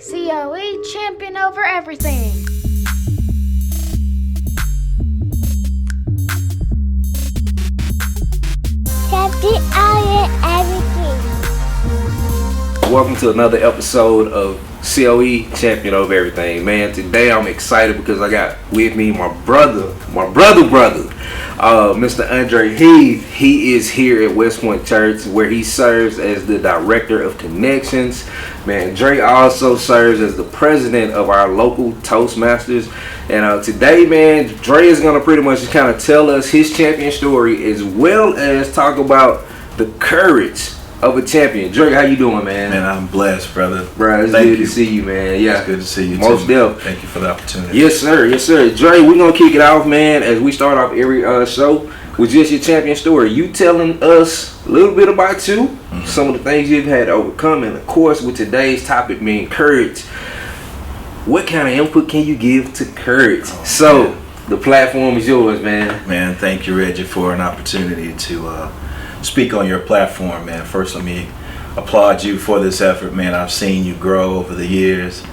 COE champion over everything. Champion over everything. Welcome to another episode of COE Champion Over Everything. Man, today I'm excited because I got with me my brother, Mr. Andre Heath. He is here at West Point Church where he serves as the Director of Connections. Man, Dre also serves as the president of our local Toastmasters. And today, man, Dre is going to pretty much just kind of tell us his champion story as well as talk about the courage of a champion. Dre, how you doing, man? Man, I'm blessed, brother. Bro, it's good to see you, man. Yeah, it's good to see you. Most definitely. Thank you for the opportunity. Yes, sir. Yes, sir. Dre, we're gonna kick it off, man. As we start off every show with just your champion story. You telling us a little bit about you, some of the things you've had to overcome, and of course, with today's topic being courage. What kind of input can you give to courage? Man. The platform is yours, man. Man, thank you, Reggie, for an opportunity to speak on your platform, man. First, let me applaud you for this effort, man. I've seen you grow over the years,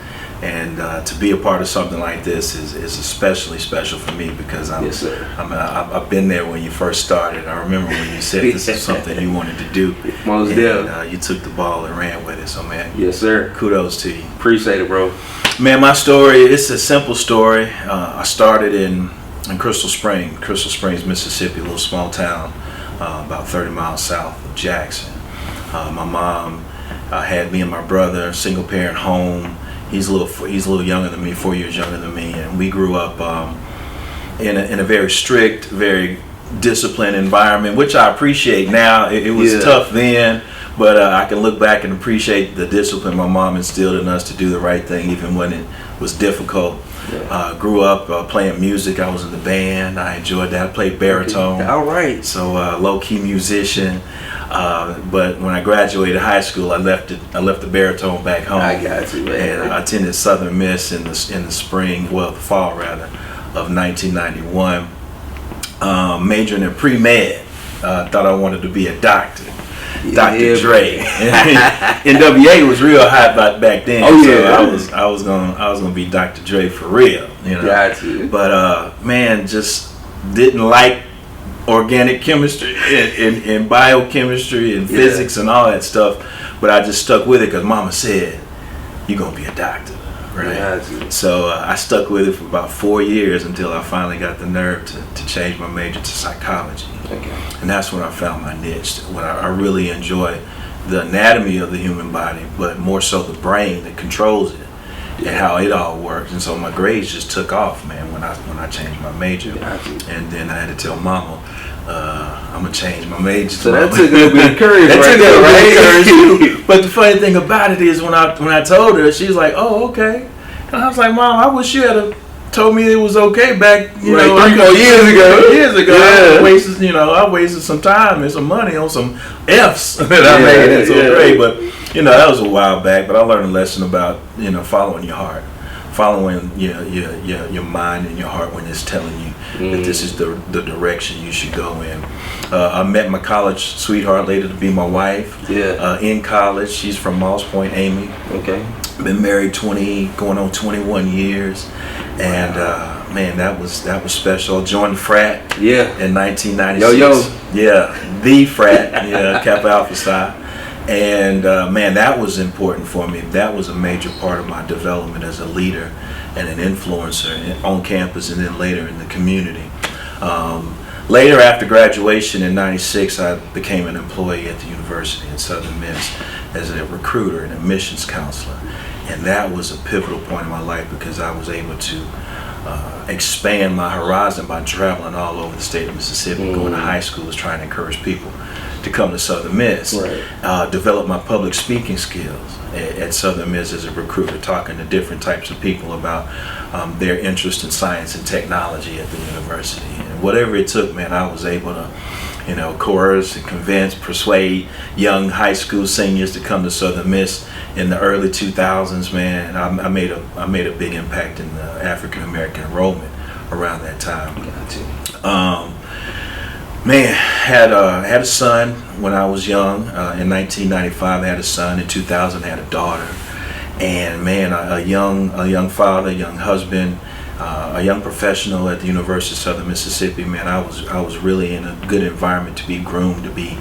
and to be a part of something like this is especially special for me because I've been there when you first started. I remember when you said this is something you wanted to do. Most definitely. You took the ball and ran with it. So, man, yes, sir. Kudos to you. Appreciate it, bro. Man, my story, it's a simple story. I started in Crystal Springs, Mississippi, a little small town. About 30 miles south of Jackson. My mom had me and my brother, single parent home. He's a little younger than me, 4 years younger than me, and we grew up in a very strict, very disciplined environment, which I appreciate now. It was tough then, but I can look back and appreciate the discipline my mom instilled in us to do the right thing, even when it was difficult. Grew up playing music. I was in the band. I enjoyed that. I played baritone. Okay. All right. So low-key musician. But when I graduated high school, I left the baritone back home. I got you, man. And I attended Southern Miss in the the fall rather, of 1991. Majoring in pre-med. Thought I wanted to be a doctor. Dr. Dre. NWA was real hot back then. Oh yeah. So I was gonna be Dr. Dre for real, you know. Got you. But man, just didn't like organic chemistry and biochemistry and physics and all that stuff. But I just stuck with it because Mama said, "You're gonna be a doctor." Right. Got you. So I stuck with it for about 4 years until I finally got the nerve to change my major to psychology. Okay. And that's when I found my niche, when I really enjoy the anatomy of the human body, but more so the brain that controls it and how it all works. And so my grades just took off, man, when I changed my major. And then I had to tell Mama, I'm gonna change my major. So that took a little bit of courage, right? But the funny thing about it is when I told her, she's like, "Oh, okay." And I was like, "Mom, I wish you had told me it was okay back, 3-4 years ago. Yeah. I wasted some time and some money on some F's that I made into a grade." But that was a while back. But I learned a lesson about following your heart, following your mind and your heart when it's telling you that this is the direction you should go in. I met my college sweetheart, later to be my wife. In college, she's from Moss Point, Amy. Okay. Been married going on 21 years. And man, that was special. Joined frat in 1996. The frat, Kappa Alpha Psi. And man, that was important for me. That was a major part of my development as a leader and an influencer on campus and then later in the community. Later, after graduation in 96, I became an employee at the university at Southern Miss as a recruiter and admissions counselor. And that was a pivotal point in my life because I was able to expand my horizon by traveling all over the state of Mississippi, going to high schools, trying to encourage people to come to Southern Miss. Develop my public speaking skills at Southern Miss as a recruiter, talking to different types of people about their interest in science and technology at the university. And whatever it took, man, I was able to coerce and convince, persuade young high school seniors to come to Southern Miss in the early 2000s, man. I made a big impact in the African American enrollment around that time. Man, had a son when I was young. In 1995, I had a son. In 2000, I had a daughter. and man, a young father, a young husband, a young professional at the University of Southern Mississippi. Man, I was really in a good environment to be groomed, to be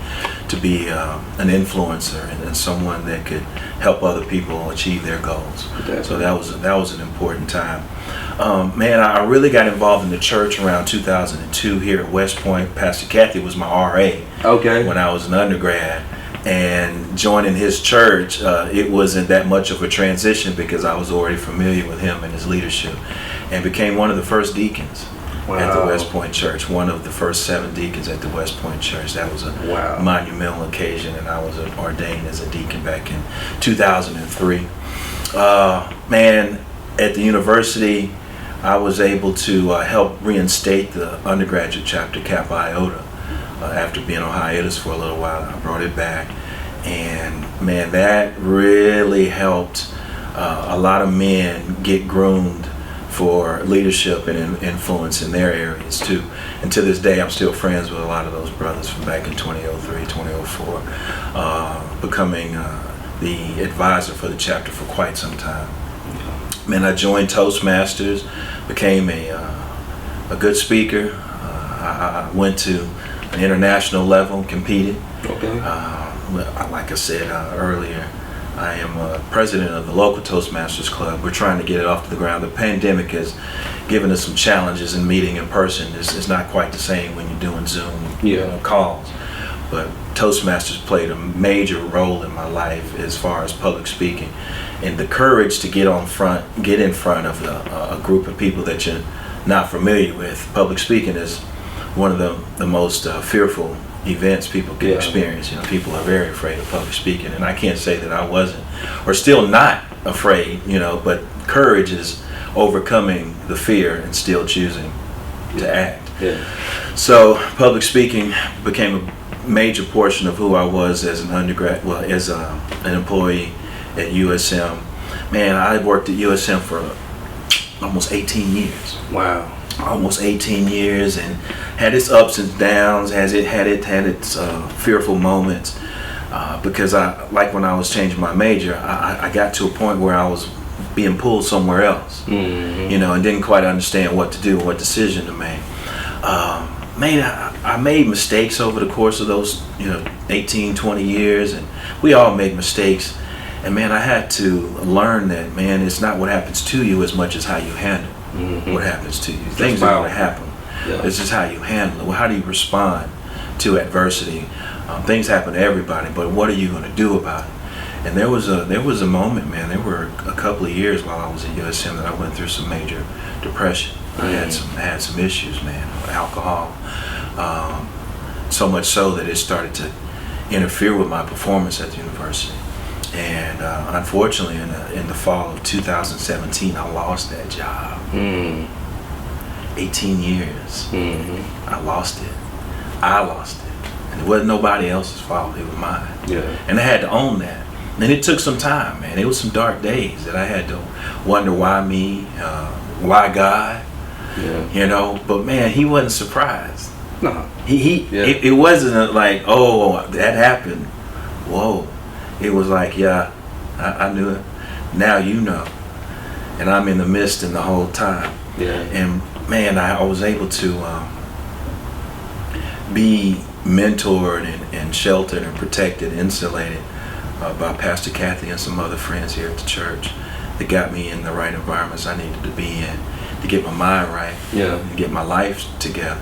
an influencer and someone that could help other people achieve their goals. Definitely. So that was an important time. Man, I really got involved in the church around 2002 here at West Point. Pastor Kathy was my RA. Okay. When I was an undergrad. And joining his church, it wasn't that much of a transition because I was already familiar with him and his leadership, and became one of the first deacons at the West Point Church, one of the first 7 deacons at the West Point Church. That was a monumental occasion, and I was ordained as a deacon back in 2003. Man, at the university, I was able to help reinstate the undergraduate chapter, Kappa Iota. After being on hiatus for a little while, I brought it back, and man, that really helped a lot of men get groomed for leadership and influence in their areas too. And to this day, I'm still friends with a lot of those brothers from back in 2003, 2004, becoming the advisor for the chapter for quite some time. Man, I joined Toastmasters, became a good speaker. I went to an international level, competed. Okay. Like I said earlier, I am president of the local Toastmasters Club. We're trying to get it off to the ground. The pandemic has given us some challenges in meeting in person. It's not quite the same when you're doing Zoom calls. But Toastmasters played a major role in my life as far as public speaking, and the courage to get in front of a group of people that you're not familiar with. Public speaking is one of the most fearful events people can experience. People are very afraid of public speaking, and I can't say that I wasn't, or still not afraid. But courage is overcoming the fear and still choosing to act. Yeah. So public speaking became a major portion of who I was as an undergrad, as an employee at USM. Man, I worked at USM for almost 18 years. Wow. Almost 18 years, and had its ups and downs, had its fearful moments, because when I was changing my major, I got to a point where I was being pulled somewhere else, and didn't quite understand what to do, what decision to make. I made mistakes over the course of those 18, 20 years, and we all make mistakes. And man, I had to learn that, man, it's not what happens to you as much as how you handle what happens to you. Things are going to happen. Yeah. It's just how you handle it. Well, how do you respond to adversity? Things happen to everybody, but what are you going to do about it? And there was a moment, man. There were a couple of years while I was at USM that I went through some major depression. I had some issues, man, with alcohol. So much so that it started to interfere with my performance at the university. And unfortunately, in the fall of 2017, I lost that job. 18 years. I lost it. And it wasn't nobody else's fault. It was mine. Yeah. And I had to own that. And it took some time, man. It was some dark days that I had to wonder why me, why God. Yeah. But man, he wasn't surprised. No. It wasn't like, oh, that happened. Whoa. It was like, yeah, I knew it. Now you know. And I'm in the midst and the whole time. Yeah. And man, I was able to be mentored and sheltered and protected, insulated by Pastor Kathy and some other friends here at the church that got me in the right environments I needed to be in to get my mind right, and get my life together.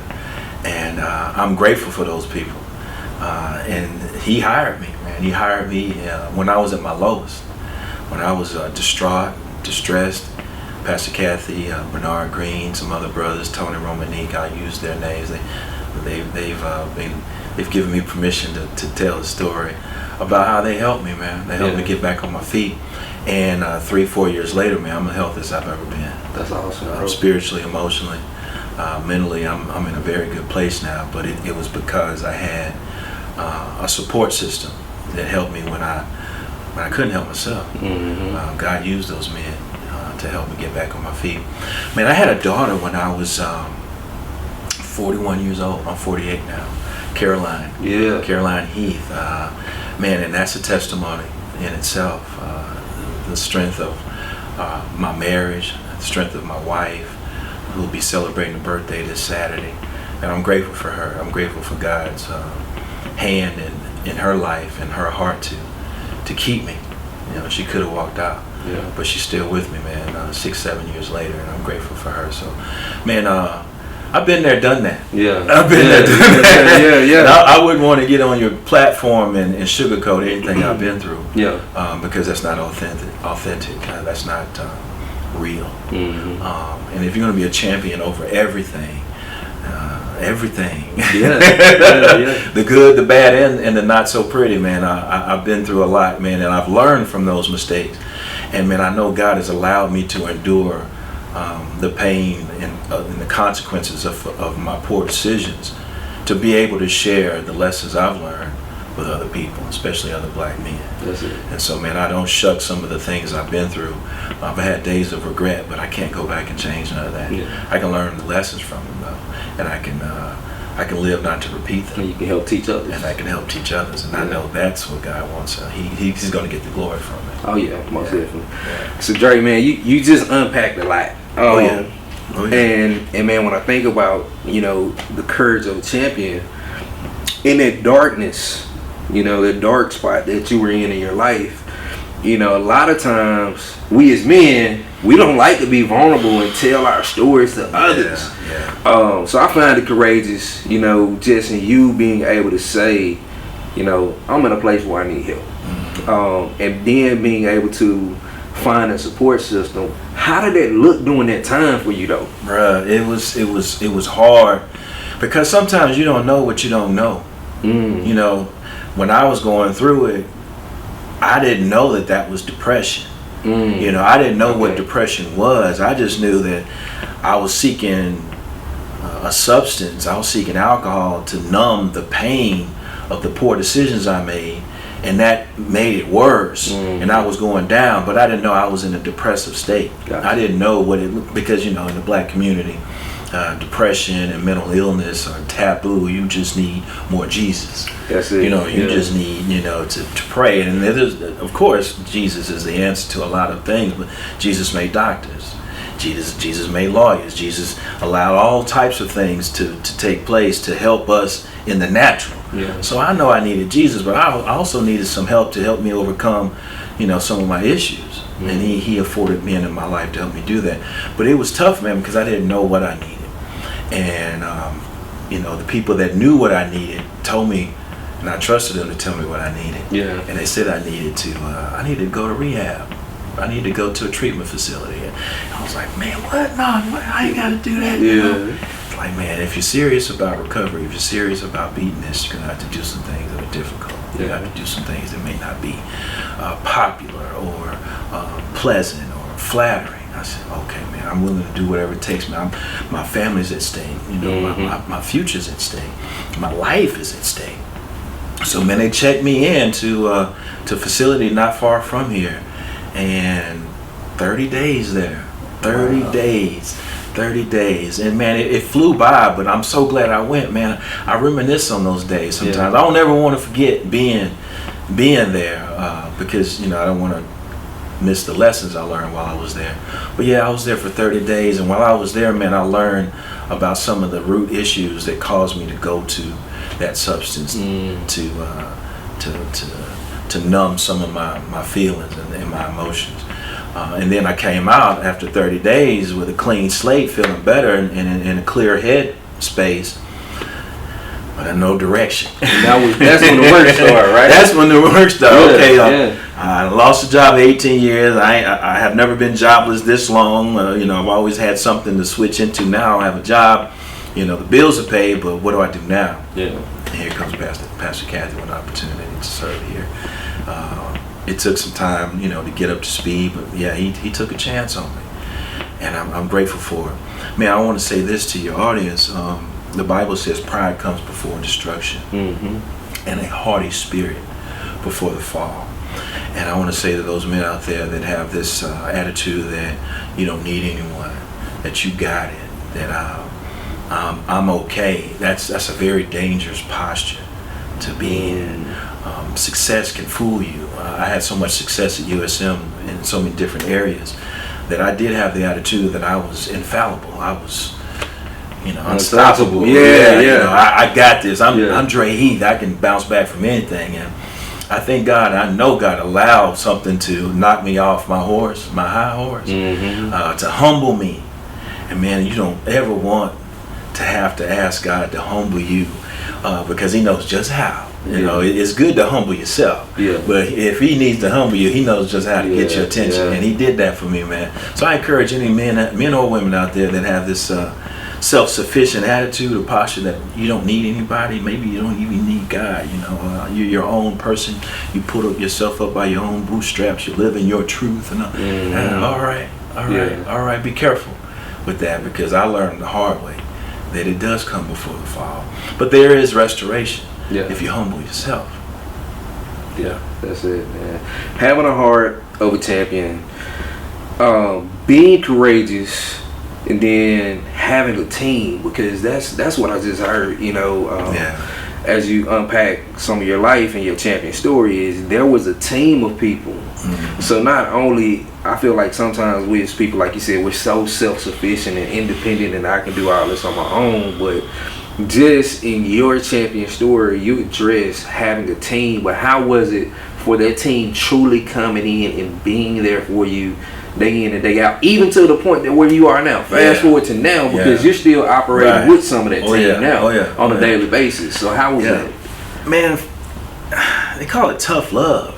And I'm grateful for those people. And he hired me, man. He hired me when I was at my lowest, when I was distraught, distressed. Pastor Kathy, Bernard Green, some other brothers, Tony Romanique, I use their names. They've given me permission to tell the story about how they helped me, man. They helped me get back on my feet. And 3-4 years later, man, I'm the healthiest I've ever been. That's awesome. Spiritually, emotionally, mentally, I'm in a very good place now. But it was because I had a support system that helped me when I couldn't help myself. God used those men to help me get back on my feet. Man, I had a daughter when I was 41 years old. I'm 48 now. Caroline. Yeah. Caroline Heath. Man, and that's a testimony in itself. the strength of my marriage, the strength of my wife, who will be celebrating a birthday this Saturday. And I'm grateful for her. I'm grateful for God's hand in her life and her heart to keep me. You know, she could have walked out, but she's still with me, man. 6-7 years later, and I'm grateful for her. So, man, I've been there, done that. Yeah, I've been there, done that. Yeah. And I wouldn't want to get on your platform and sugarcoat anything I've been through. Yeah. Because that's not authentic. That's not real. Mm-hmm. And if you're going to be a champion over everything. Yeah. The good, the bad, and the not so pretty, man. I've been through a lot, man, and I've learned from those mistakes. And man, I know God has allowed me to endure the pain and the consequences of my poor decisions, to be able to share the lessons I've learned with other people, especially other black men. That's it. And so, man, I don't shuck some of the things I've been through. I've had days of regret, but I can't go back and change none of that. Yeah. I can learn the lessons from them, though, and I can live not to repeat them. And you can help teach others. And I can help teach others, and I know that's what God wants. He's going to get the glory from it. Oh yeah, most definitely. Yeah. So Dre, man, you just unpacked a lot. Oh yeah. And man, when I think about, you know, the courage of a champion, in that darkness, you know, the dark spot that you were in your life, you know, a lot of times we as men, we don't like to be vulnerable and tell our stories to others. Yeah. So I find it courageous, you know, just in you being able to say, you know, I'm in a place where I need help. Mm-hmm. And then being able to find a support system. How did that look during that time for you, though? Bruh, it was hard, because sometimes you don't know what you don't know. You know, when I was going through it, I didn't know that was depression. You know, I didn't know what depression was. I just knew that I was seeking a substance. I was seeking alcohol to numb the pain of the poor decisions I made, and that made it worse. And I was going down, but I didn't know I was in a depressive state. Gotcha. I didn't know what it, because, you know, in the black community, depression and mental illness are taboo. You just need more Jesus. That's it. You know, you just need, you know, to pray. And there's, of course, Jesus is the answer to a lot of things, but Jesus made doctors. Jesus made lawyers. Jesus allowed all types of things to take place to help us in the natural. Yeah. So I know I needed Jesus, but I also needed some help to help me overcome, you know, some of my issues. And he afforded men in my life to help me do that. But it was tough, man, because I didn't know what I needed. And, you know, the people that knew what I needed told me, and I trusted them to tell me what I needed. Yeah. And they said I needed to go to rehab. I needed to go to a treatment facility. And I was like, man, what? No, I ain't got to do that. You know? It's like, man, if you're serious about recovery, if you're serious about beating this, you're going to have to do some things that are difficult. You have to do some things that may not be popular or pleasant or flattering. I said, okay, man, I'm willing to do whatever it takes. Man, my family's at stake. You know, my future's at stake. My life is at stake. So, man, they checked me in to a facility not far from here. And 30 days there. 30 days. And, man, it flew by, but I'm so glad I went, man. I reminisce on those days sometimes. Yeah. I don't ever want to forget being there because, you know, I don't want to miss the lessons I learned while I was there. But yeah, I was there for 30 days, and while I was there, man, I learned about some of the root issues that caused me to go to that substance to numb some of my feelings and my emotions. And then I came out after 30 days with a clean slate, feeling better and in a clear head space. But in no direction. That's when the work started, right? That's when the work started. Okay, I lost a job 18 years. I have never been jobless this long. You know, I've always had something to switch into. Now I have a job. You know, the bills are paid, but what do I do now? Yeah. And here comes Pastor Kathy with an opportunity to serve here. It took some time, you know, to get up to speed, but yeah, he took a chance on me, and I'm grateful for it. Man, I want to say this to your audience. The Bible says pride comes before destruction, and a haughty spirit before the fall. And I want to say to those men out there that have this attitude that you don't need anyone, that you got it, that I'm okay. That's a very dangerous posture to be in. Success can fool you. I had so much success at USM in so many different areas, that I did have the attitude that I was infallible. I was, unstoppable. Yeah. I got this. I'm Dre Heath. I can bounce back from anything. And I thank God. I know God allowed something to knock me off my high horse, to humble me. And man, you don't ever want to have to ask God to humble you, because He knows just how. It's good to humble yourself. Yeah. But if He needs to humble you, He knows just how to get your attention. Yeah. And He did that for me, man. So I encourage any men or women out there that have this self-sufficient attitude or posture that you don't need anybody. Maybe you don't even need God. You're your own person. You put yourself up by your own bootstraps. You live in your truth. And all right. Be careful with that, because I learned the hard way that it does come before the fall. But there is restoration if you humble yourself. Yeah, that's it, man. Having a heart of a champion, being courageous, and then having a team, because that's what I just heard. As you unpack some of your life and your champion story, is there was a team of people. Mm-hmm. So not only, I feel like sometimes we as people, like you said, we're so self-sufficient and independent and I can do all this on my own, but just in your champion story, you address having a team. But how was it for that team truly coming in and being there for you day in and day out, even to the point that where you are now? Fast forward to now, because you're still operating with some of that team now on a daily basis. So how was that? Man, they call it tough love.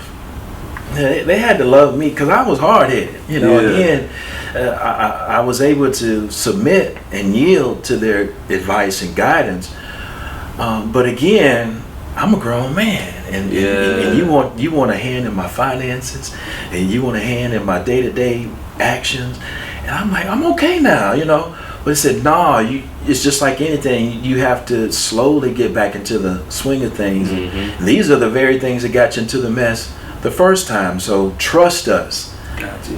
They had to love me because I was hard-headed. Again, I was able to submit and yield to their advice and guidance. But again, I'm a grown man, and you want a hand in my finances, and you want a hand in my day-to-day actions, and I'm like, I'm okay now, But it said, it's just like anything. You have to slowly get back into the swing of things. Mm-hmm. These are the very things that got you into the mess the first time. So trust us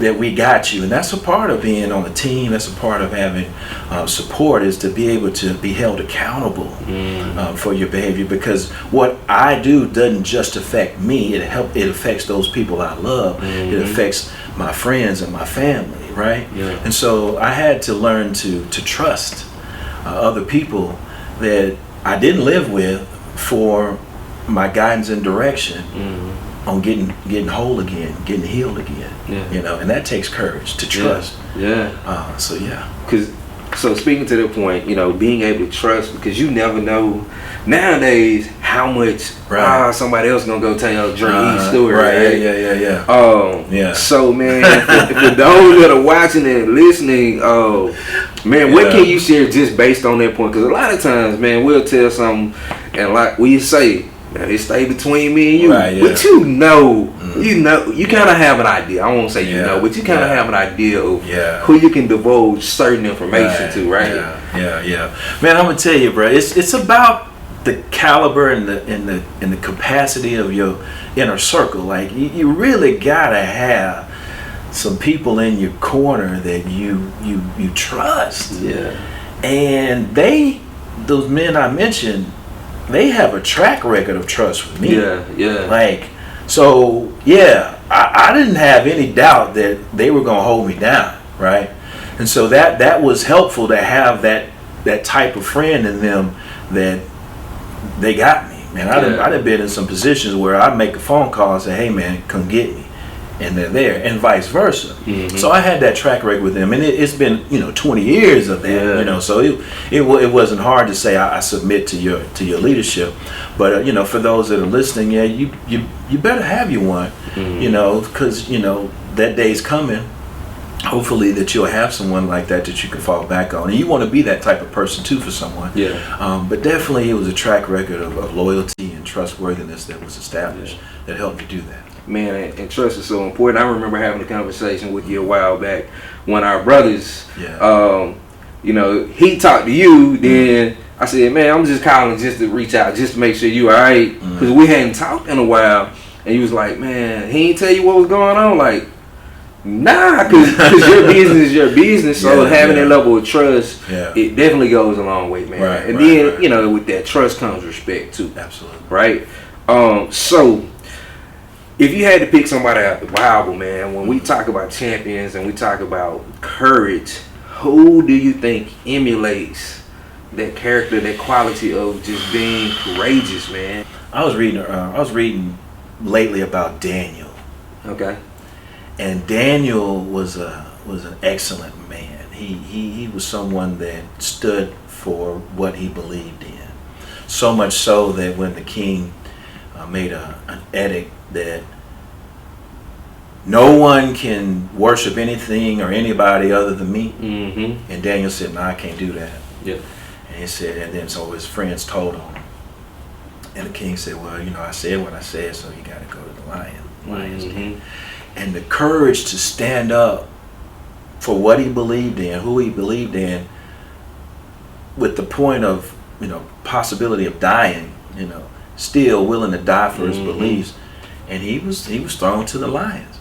that we got you, and that's a part of being on a team. That's a part of having support, is to be able to be held accountable for your behavior, because what I do doesn't just affect me. It affects those people I love. It affects my friends and my family, right? And so I had to learn to trust other people that I didn't live with for my guidance and direction on getting whole again, getting healed again. And that takes courage to trust. So speaking to that point, being able to trust, because you never know nowadays how much somebody else gonna go tell your dream story. So man, for those that are watching and listening, man, what can you share just based on that point? Because a lot of times, man, we'll tell something, and like we say, now it stay between me and you, but you kind of have an idea. I won't say but you kind of have an idea of who you can divulge certain information to, right? Man, I'm gonna tell you, bro, it's about the caliber and the capacity of your inner circle. Like you really gotta have some people in your corner that you trust. And those men I mentioned, they have a track record of trust with me. I didn't have any doubt that they were going to hold me down, right? And so that was helpful to have that type of friend in them, that they got me. Man, I've been in some positions where I make a phone call and say, hey man, come get me, and they're there, and vice versa. So I had that track record with them, and it's been 20 years of that. So it wasn't hard to say I submit to your leadership. But for those that are listening, you better have you one, because that day's coming. Hopefully that you'll have someone like that you can fall back on, and you want to be that type of person too for someone. But definitely it was a track record of loyalty and trustworthiness that was established that helped me do that. Man, and trust is so important. I remember having a conversation with you a while back when our brothers, he talked to you, then I said, man, I'm just calling just to reach out, just to make sure you all right, because we hadn't talked in a while, and you was like, man, he ain't tell you what was going on, like, nah, because your business is your business, so having that level of trust, it definitely goes a long way, man. And then, with that trust comes respect too. Absolutely. Right? So, if you had to pick somebody out the Bible, man, when we talk about champions and we talk about courage, who do you think emulates that character, that quality of just being courageous, man? I was reading lately about Daniel. Okay. And Daniel was an excellent man. He was someone that stood for what he believed in. So much so that when the king made an edict that no one can worship anything or anybody other than me, and Daniel said, "No, I can't do that." Yeah. And he said, and then so his friends told him, and the king said, "Well, I said what I said, so you got to go to the lion's den." And the courage to stand up for what he believed in, who he believed in, with the point of possibility of dying, still willing to die for his beliefs, and he was thrown to the lions.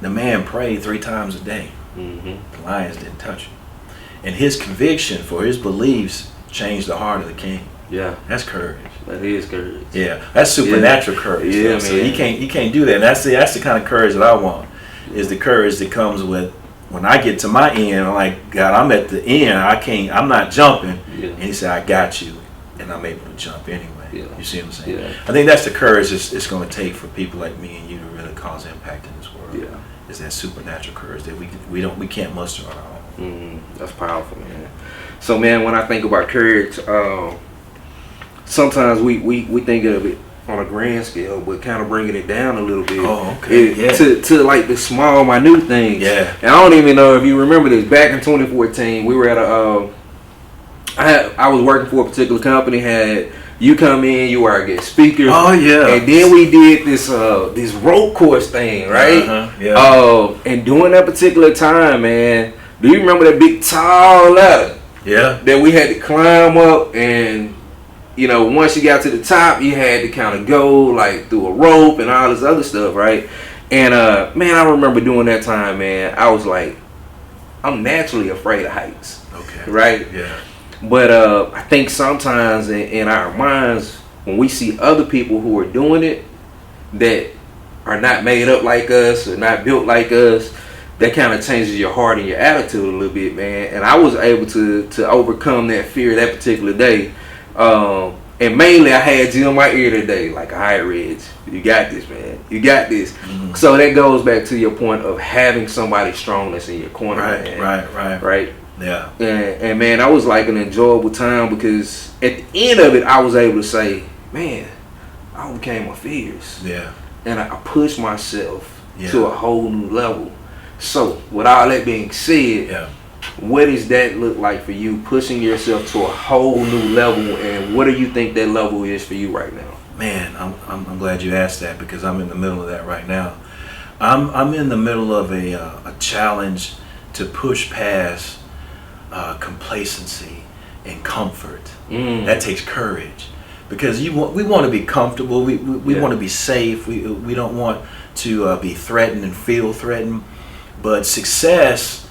The man prayed 3 times a day. The lions didn't touch him, and his conviction for his beliefs changed the heart of the king. Yeah, that's courage. That is courage. Yeah, that's supernatural courage. Yeah, so you can't do that. And that's the kind of courage that I want. Is the courage that comes with when I get to my end. I'm like, God, I'm at the end. I'm not jumping. Yeah. And He said, I got you, and I'm able to jump anyway. Yeah. You see what I'm saying? Yeah. I think that's the courage it's going to take for people like me and you to really cause impact in this world. Yeah. Is that supernatural courage that we can't muster on our own. That's powerful, man. So, man, when I think about courage, sometimes we think of it on a grand scale, but kind of bringing it down a little bit. Oh, okay. To like the small, minute things. Yeah. And I don't even know if you remember this. Back in 2014, we were at I was working for a particular company. Had you come in, you were our guest speaker. Oh yeah. And then we did this rope course thing, right? Yeah. And during that particular time, man, do you remember that big tall ladder? Yeah. That we had to climb up, and once you got to the top, you had to kind of go like through a rope and all this other stuff, right? And man, I remember doing that time, man. I was like, I'm naturally afraid of heights. Okay. Right? Yeah. But I think sometimes in our minds, when we see other people who are doing it that are not made up like us or not built like us, that kind of changes your heart and your attitude a little bit, man. And I was able to overcome that fear that particular day. And mainly I had you in my ear today, like, all right, Reg, you got this, man. You got this. Mm-hmm. So that goes back to your point of having somebody strong that's in your corner, man. Right. Yeah. And man, I was like an enjoyable time because at the end of it, I was able to say, man, I overcame my fears. Yeah. And I pushed myself to a whole new level. So with all that being said, what does that look like for you, pushing yourself to a whole new level, and what do you think that level is for you right now? Man, I'm glad you asked that, because I'm in the middle of that right now. I'm in the middle of a challenge to push past complacency and comfort. That takes courage, because we want to be comfortable. We want to be safe. We don't want to be threatened and feel threatened. But success,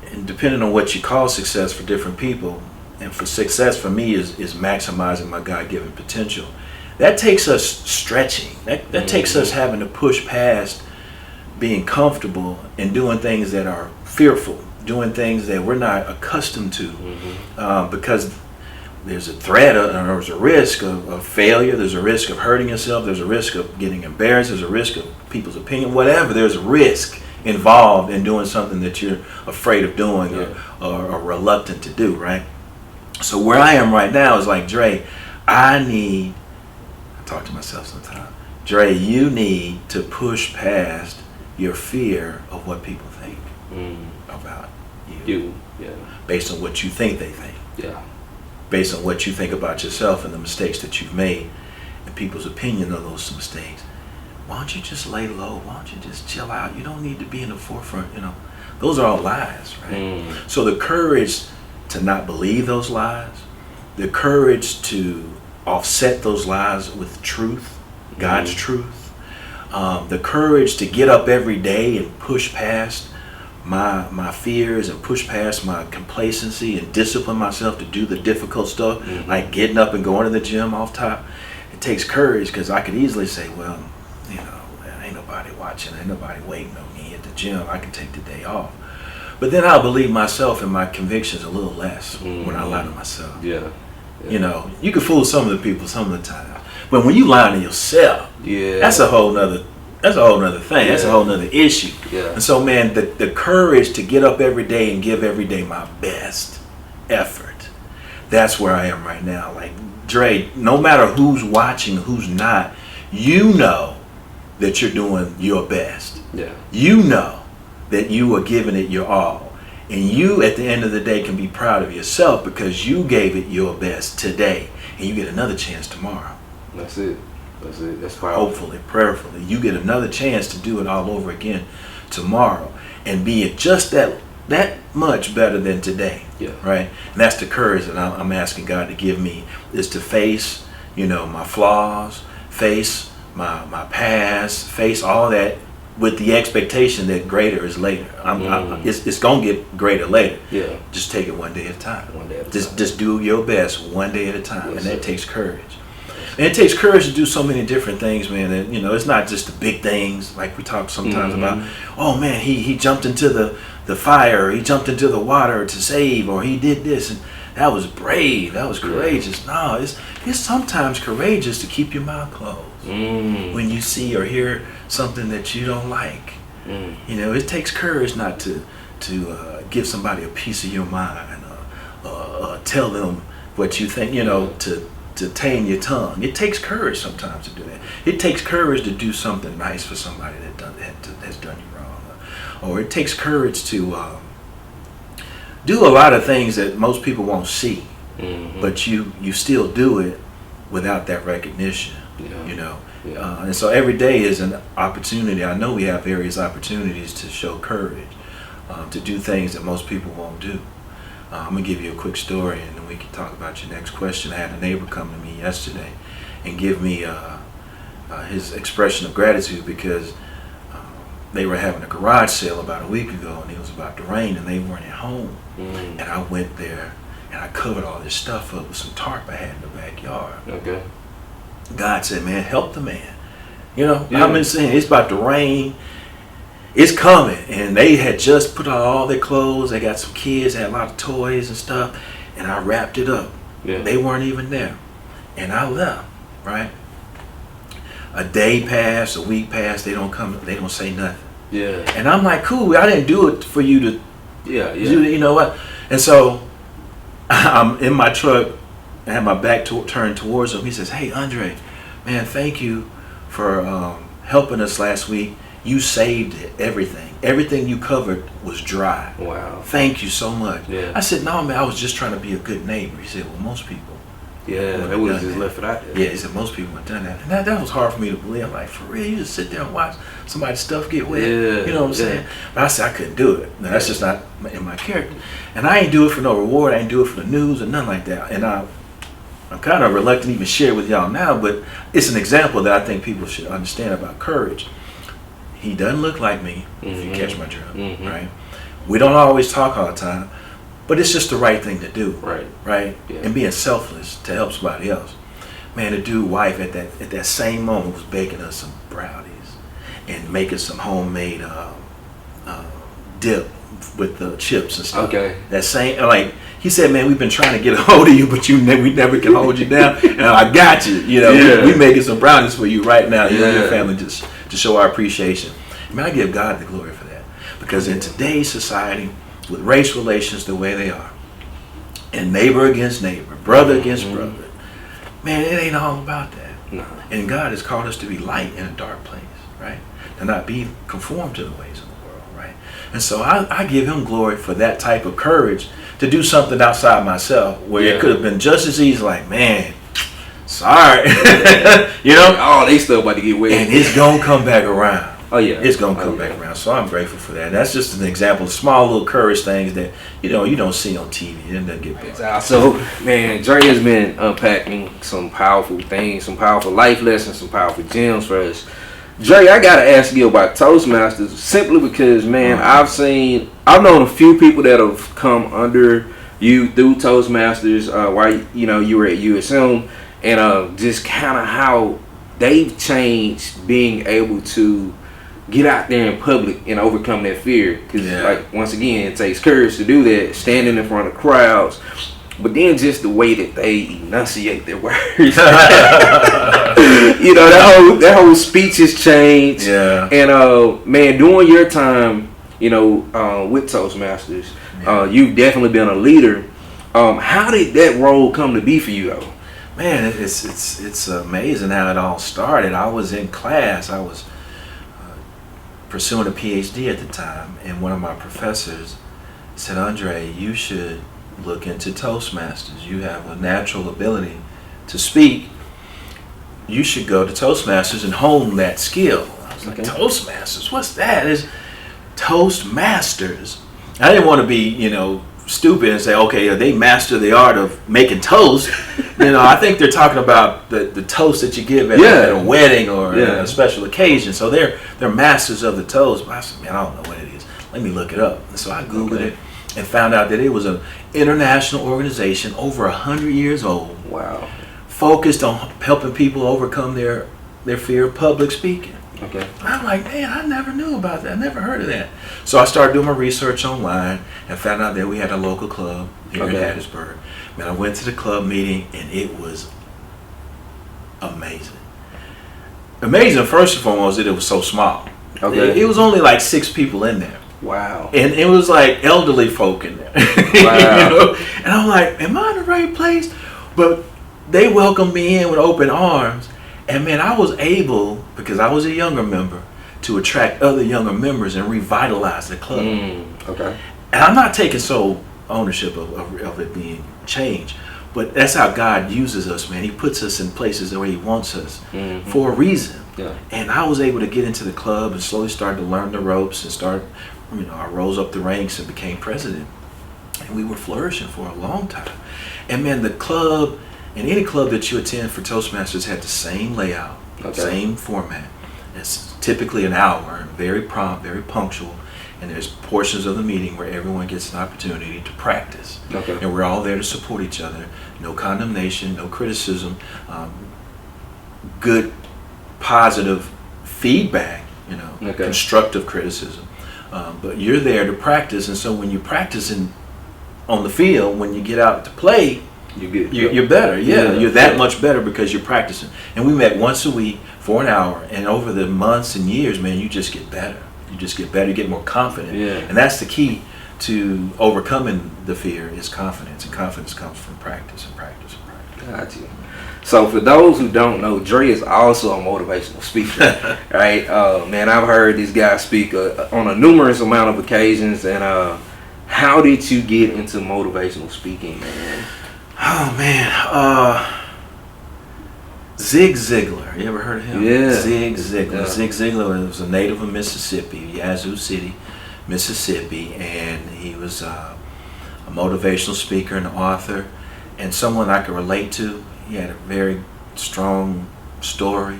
and depending on what you call success for different people, and for success for me is maximizing my God-given potential. That takes us stretching. That takes us having to push past being comfortable and doing things that are fearful, doing things that we're not accustomed to, because there's a threat, or there's a risk of failure, there's a risk of hurting yourself, there's a risk of getting embarrassed, there's a risk of people's opinion, whatever. There's a risk involved in doing something that you're afraid of doing or reluctant to do, right? So where I am right now is like, Dre, I talk to myself sometimes, Dre, you need to push past your fear of what people think about you. Based on what you think they think. Based on what you think about yourself and the mistakes that you've made and people's opinion of those mistakes. Why don't you just lay low? Why don't you just chill out? You don't need to be in the forefront. Those are all lies, right? So the courage to not believe those lies, the courage to offset those lies with truth, God's truth, the courage to get up every day and push past my fears and push past my complacency and discipline myself to do the difficult stuff, like getting up and going to the gym off top. It takes courage, because I could easily say, well, ain't nobody watching, ain't nobody waiting on me at the gym. I can take the day off. But then I'll believe myself and my convictions a little less when I lie to myself. Yeah. You know, you can fool some of the people some of the time, but when you lie to yourself, that's a whole nother thing. That's a whole nother issue. Yeah. And so, man, the courage to get up every day and give every day my best effort. That's where I am right now. Like, Dre, no matter who's watching, who's not, you know that you're doing your best. Yeah. You know that you are giving it your all. And you, at the end of the day, can be proud of yourself because you gave it your best today. And you get another chance tomorrow. That's it. That's powerful. Hopefully, prayerfully, you get another chance to do it all over again tomorrow and be it just that much better than today. Yeah. Right? And that's the courage that I'm asking God to give me, is to face, my flaws, face my past, face all that with the expectation that greater is later. It's gonna get greater later. Yeah. Just take it one day at a time. One day at a time. Just do your best one day at a time, Yes, and that sir. takes courage. And it takes courage to do so many different things, man. That it's not just the big things like we talk sometimes about. Oh man, he jumped into the fire, or he jumped into the water to save, or he did this, and that was brave. That was courageous. No, it's sometimes courageous to keep your mouth closed when you see or hear something that you don't like. It takes courage not to give somebody a piece of your mind, tell them what you think. To tame your tongue. It takes courage sometimes to do that. It takes courage to do something nice for somebody that has done you wrong, or it takes courage to do a lot of things that most people won't see, but you still do it without that recognition. And so every day is an opportunity. I know we have various opportunities to show courage, to do things that most people won't do. I'm going to give you a quick story, and then we can talk about your next question. I had a neighbor come to me yesterday and give me his expression of gratitude because they were having a garage sale about a week ago, and it was about to rain, and they weren't at home. And I went there, and I covered all this stuff up with some tarp I had in the backyard. Okay. God said, man, help the man. I've been saying it's about to rain. It's coming, and they had just put out all their clothes. They got some kids, had a lot of toys and stuff, and I wrapped it up. Yeah. They weren't even there, and I left. Right? A day passed, a week passed. They don't come. They don't say nothing. Yeah. And I'm like, cool. I didn't do it for you to. Yeah. You know what? And so I'm in my truck. I had my back turned towards him. He says, "Hey, Andre, man, thank you for helping us last week. You saved everything. Everything you covered was dry. Wow. Thank you so much." Yeah. I said, "No, man, I was just trying to be a good neighbor." He said, "Well, most people." Yeah, they would have just left it out there. Yeah, he said, "Most people have done that." And that was hard for me to believe. I'm like, for real? You just sit there and watch somebody's stuff get wet? Yeah. You know what I'm saying? But I said, I couldn't do it. Now, that's just not in my character. And I ain't do it for no reward. I ain't do it for the news or nothing like that. And I'm kind of reluctant to even share with y'all now, but it's an example that I think people should understand about courage. He doesn't look like me, if you catch my drift, right? We don't always talk all the time, but it's just the right thing to do, right? Yeah. And being selfless to help somebody else. Man, the dude's wife at that same moment was baking us some brownies and making some homemade dip with the chips and stuff. Okay. That same, like, he said, man, we've been trying to get a hold of you, but we never can hold you down. And I got you. We making some brownies for you right now. You and your family, just to show our appreciation. I mean, I give God the glory for that. Because in today's society, with race relations the way they are, and neighbor against neighbor, brother against brother, man, it ain't all about that. No. And God has called us to be light in a dark place, right? To not be conformed to the ways of the world, right? And so I give him glory for that type of courage to do something outside myself, where it could have been just as easy, like, man, sorry. Oh, they still about to get wet. And it's going to come back around. Oh, yeah. It's going to come back around. So I'm grateful for that. That's just an example of small little courage things that, you don't see on TV. It doesn't get big. So, man, Dre has been unpacking some powerful things, some powerful life lessons, some powerful gems for us. Dre, I got to ask you about Toastmasters simply because, man, I've known a few people that have come under you through Toastmasters while, you were at USM, and just kind of how they've changed being able to get out there in public and overcome that fear. Because, like, once again, it takes courage to do that, standing in front of crowds. But then just the way that they enunciate their words. You know, that whole speech has changed. Yeah. And, man, during your time, you know, with Toastmasters, you've definitely been a leader. How did that role come to be for you, though? Man, it's amazing how it all started. I was in class. I was pursuing a PhD at the time, and one of my professors said, "Andre, you should look into Toastmasters. You have a natural ability to speak. You should go to Toastmasters and hone that skill." I was like, "Toastmasters? What's that?" It's Toastmasters. I didn't want to be, you know, stupid and say, okay, they master the art of making toast. You know, I think they're talking about the toast that you give at a wedding or a special occasion. So they're masters of the toast. But I said, man, I don't know what it is. Let me look it up. And so I Googled it and found out that it was an international organization over 100 years old. Wow. Focused on helping people overcome their fear of public speaking. Okay. I'm like, man, I never knew about that. I never heard of that. So I started doing my research online and found out that we had a local club here in Hattiesburg. Man, I went to the club meeting and it was amazing. Amazing, first and foremost, that it was so small. Okay. It was only like 6 people in there. Wow. And it was like elderly folk in there. Wow. You know? And I'm like, am I in the right place? But they welcomed me in with open arms. And man, I was able, because I was a younger member, to attract other younger members and revitalize the club. Okay. And I'm not taking sole ownership of it being changed, but that's how God uses us, man. He puts us in places where He wants us for a reason. Yeah. And I was able to get into the club and slowly start to learn the ropes and I rose up the ranks and became president. And we were flourishing for a long time. And man, the club, and any club that you attend for Toastmasters had the same layout, same format. It's typically an hour, very prompt, very punctual, and there's portions of the meeting where everyone gets an opportunity to practice. Okay. And we're all there to support each other. No condemnation, no criticism, good, positive feedback, you know, constructive criticism. But you're there to practice, and so when you're practicing on the field, when you get out to play, you're better. You're that much better because you're practicing. And we met once a week for an hour, and over the months and years, man, you just get better. You just get better. You get more confident. Yeah. And that's the key to overcoming the fear is confidence, and confidence comes from practice and practice and practice. Got you. So for those who don't know, Dre is also a motivational speaker, right? Man, I've heard this guy speak on a numerous amount of occasions. And how did you get into motivational speaking, man? Oh man, Zig Ziglar. You ever heard of him? Yeah. Zig Ziglar. Yeah. Zig Ziglar was a native of Mississippi, Yazoo City, Mississippi, and he was a motivational speaker and author, and someone I could relate to. He had a very strong story,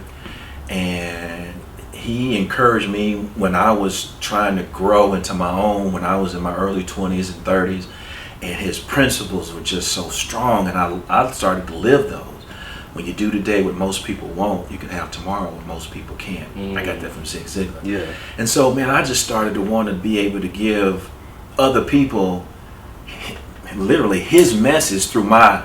and he encouraged me when I was trying to grow into my own, when I was in my early 20s and 30s. And his principles were just so strong, and I started to live those. When you do today what most people won't, you can have tomorrow what most people can't. I got that from Zig Ziglar. Yeah. And so, man, I just started to want to be able to give other people literally his message through my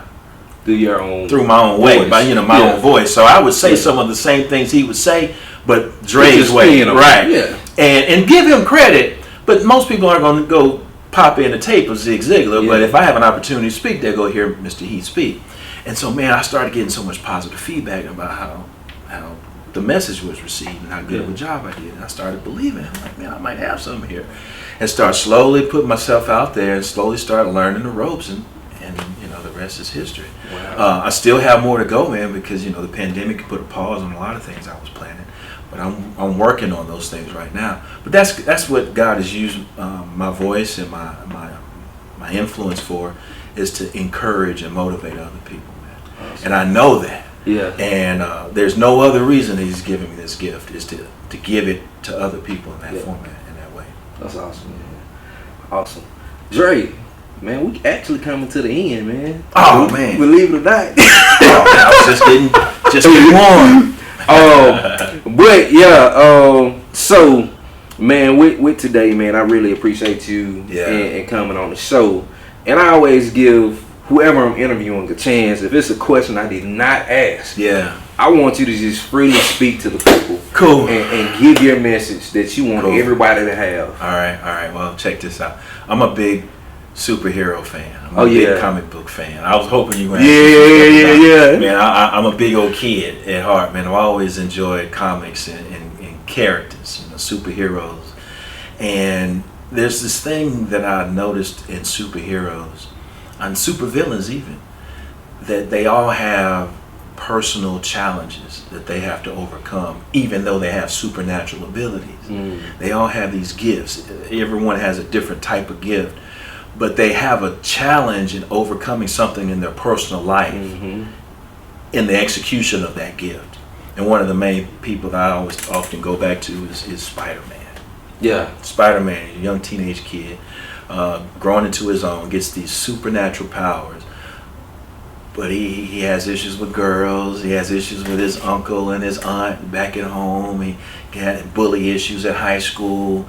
own way, by my own voice. So I would say some of the same things he would say, but Dre's way, right? Yeah. And give him credit, but most people aren't going to go pop in a tape of Zig Ziglar, but if I have an opportunity to speak, they'll go hear Mr. Heath speak. And so, man, I started getting so much positive feedback about how the message was received and how good of a job I did. And I started believing it. I'm like, man, I might have something here. And start slowly putting myself out there and slowly start learning the ropes, and the rest is history. Wow. I still have more to go, man, because the pandemic put a pause on a lot of things I was planning. But I'm working on those things right now. But that's what God has used my voice and my influence for, is to encourage and motivate other people, man. Awesome. And I know that. Yeah. And there's no other reason that He's giving me this gift, is to give it to other people in that format, in that way. That's awesome, man. Awesome. Dre, man, we actually coming to the end, man. Oh, man. Believe it or not. I was just getting warm. But yeah, so man, with today, man, I really appreciate you and coming on the show. And I always give whoever I'm interviewing a chance. If it's a question I did not ask, I want you to just freely speak to the people. Cool. And give your message that you want everybody to have. All right. Well, check this out. I'm a big superhero fan. I'm a big comic book fan. I was hoping you were going to yeah. Man, I'm a big old kid at heart, man. I've always enjoyed comics and characters, superheroes. And there's this thing that I noticed in superheroes, and supervillains even, that they all have personal challenges that they have to overcome, even though they have supernatural abilities. They all have these gifts. Everyone has a different type of gift, but they have a challenge in overcoming something in their personal life in the execution of that gift. And one of the main people that I always often go back to is Spider-Man. Yeah. Spider-Man, a young teenage kid, growing into his own, gets these supernatural powers. But he has issues with girls. He has issues with his uncle and his aunt back at home. He had bully issues at high school,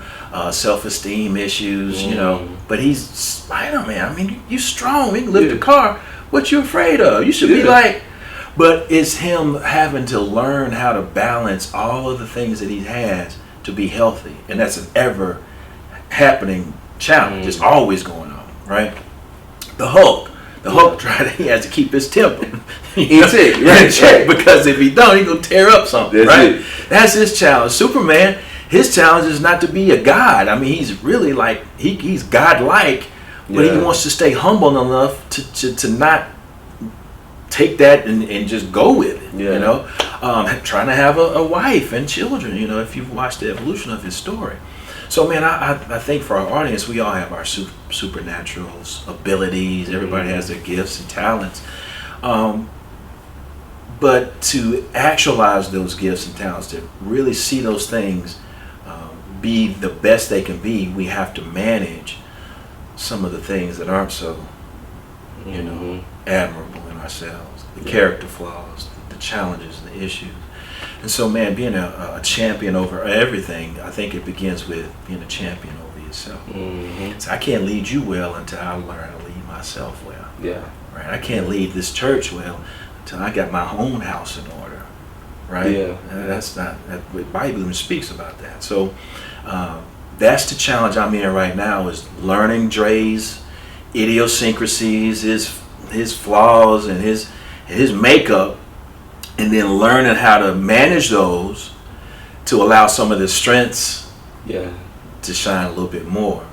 self-esteem issues, But he's Spider-Man. I mean, you're strong. You can lift a car. What you afraid of? You should be like... But it's him having to learn how to balance all of the things that he has to be healthy. And that's an ever-happening challenge. It's always going on, right? The Hulk he has to keep his temper in check, because if he don't, he's gonna tear up something. That's his challenge. Superman, his challenge is not to be a god. I mean, he's really like he's godlike, but he wants to stay humble enough to not take that and just go with it. Trying to have a wife and children. If you've watched the evolution of his story. So, man, I think for our audience, we all have our supernatural abilities. Everybody has their gifts and talents. But to actualize those gifts and talents, to really see those things be the best they can be, we have to manage some of the things that aren't so, admirable in ourselves. The character flaws, the challenges, the issues. And so, man, being a champion over everything, I think it begins with being a champion over yourself. So I can't lead you well until I learn to lead myself well. Yeah. Right. I can't lead this church well until I got my own house in order. Right. Yeah. That's not the Bible even speaks about that. So that's the challenge I'm in right now, is learning Dre's idiosyncrasies, his flaws, and his makeup. And then learning how to manage those to allow some of the strengths to shine a little bit more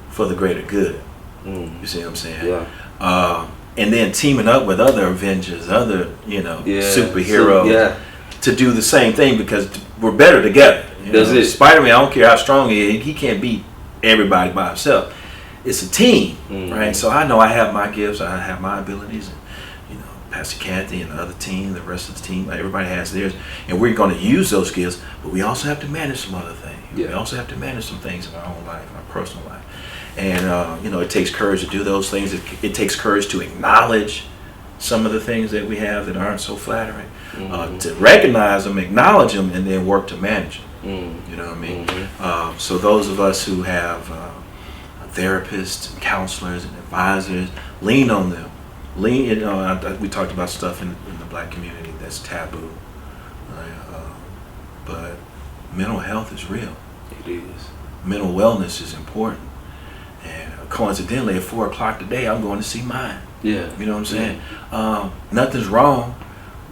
for the greater good. You see what I'm saying? Yeah. And then teaming up with other Avengers, other superheroes to do the same thing, because we're better together. Spider-Man, I don't care how strong he is, he can't beat everybody by himself. It's a team, right? So I know I have my gifts, I have my abilities. Pastor Kathy and the other team, the rest of the team, everybody has theirs, and we're going to use those gifts, but we also have to manage some other things. We also have to manage some things in our own life, our personal life, and it takes courage to do those things. It takes courage to acknowledge some of the things that we have that aren't so flattering, to recognize them, acknowledge them, and then work to manage them. You know what I mean? So those of us who have therapists, and counselors, and advisors, lean on them. We talked about stuff in the black community that's taboo, but mental health is real. It is. Mental wellness is important, and coincidentally, at 4 o'clock today, I'm going to see mine. Yeah. You know what I'm saying? Nothing's wrong,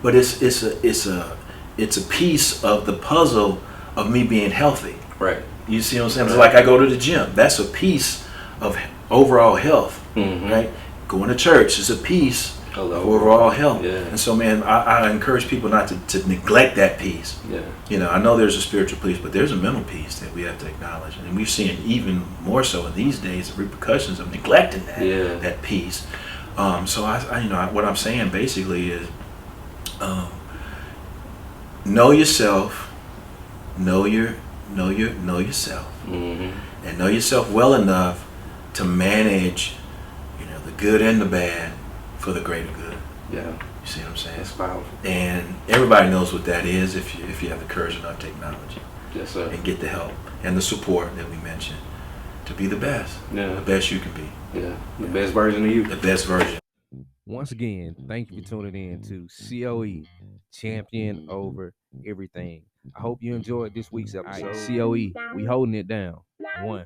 but it's a piece of the puzzle of me being healthy. Right. You see what I'm saying? It's like I go to the gym. That's a piece of overall health, right? Going to church is a piece of overall health. Yeah. And so, man, I encourage people not to neglect that piece. Yeah. I know there's a spiritual piece, but there's a mental piece that we have to acknowledge. And we've seen even more so in these days the repercussions of neglecting that piece. So what I'm saying basically is know yourself, know yourself, and know yourself well enough to manage the good and the bad for the greater good. Yeah. You See what I'm saying? That's powerful. And everybody knows what that is if you have the courage enough to acknowledge it. Yes, sir. And get the help and the support that we mentioned to be the best. Yeah. The best you can be. Yeah. The best version of you. The best version. Once again, thank you for tuning in to COE, Champion Over Everything. I hope you enjoyed this week's episode. COE, we holding it down. 1.